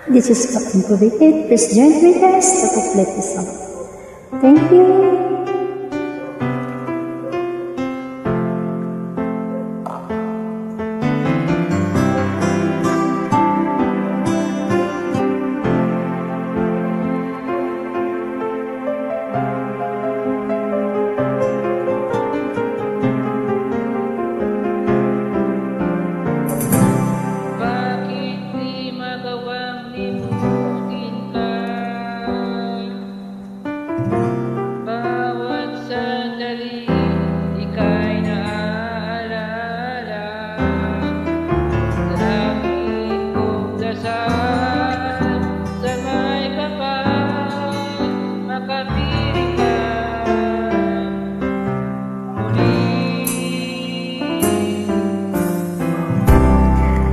This is Captain Kubikit. Please join with us to complete the song. Thank you.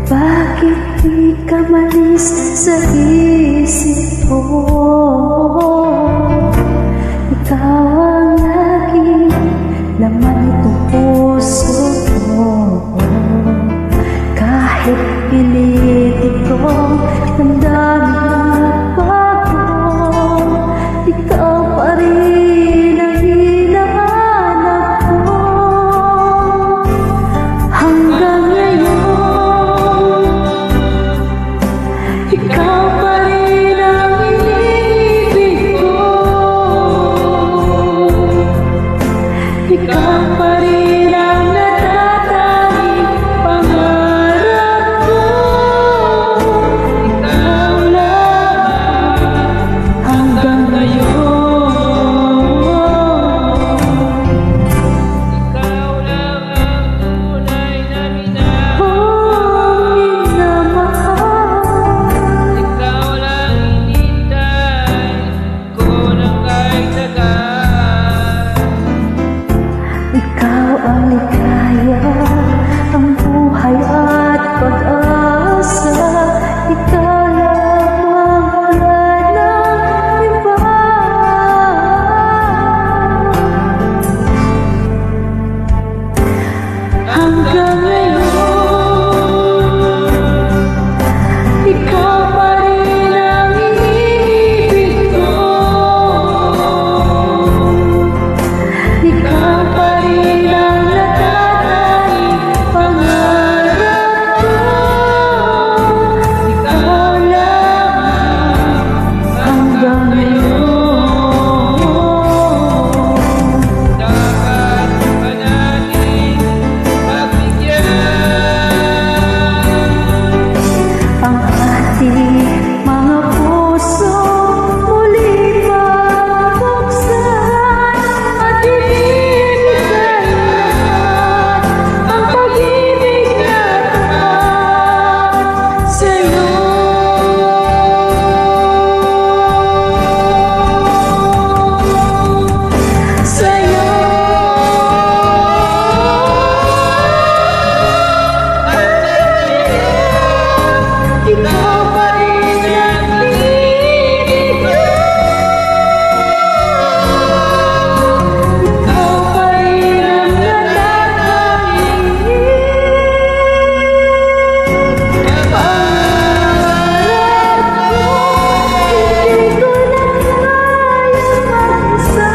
Bakit di ka malis sa isip ko? Ikaw ang laging laman itong puso ko. Kahit pilitin ko ang dami nagbago, ikaw pa rin ang hinahanap ko. Hanggang ngayon, ikaw pa rin ang iniibig ko. Ikaw pa rin ang natatanging pangarap ko. Ikaw lang hanggang ngayon. Ikaw lang ang tunay na minamahal. Ikaw lang hinintay ko ng kahit tagal. Ikaw ang ligaya, ang buhay at pag-asa. Ikaw lamang, wala nang iba. Hanggang ngayon, ikaw pa rin ang iniibig ko. Ikaw pa rin ang natatanging pangarap ko. Ikaw lamang hanggang ngayon. Dapat pa natin pagbigyan Ang ating mga puso muli mabuksan at ibigay ang pag-ibig na tapat sa'yo. Sa'yo. Ikaw pa rin ang iniibig ko. Ikaw pa rin ang natatanging pangarap ko. Hindi ko na kayang mag-isa.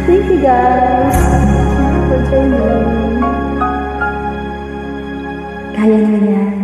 Thank you guys for joining. Kaya nyo yan.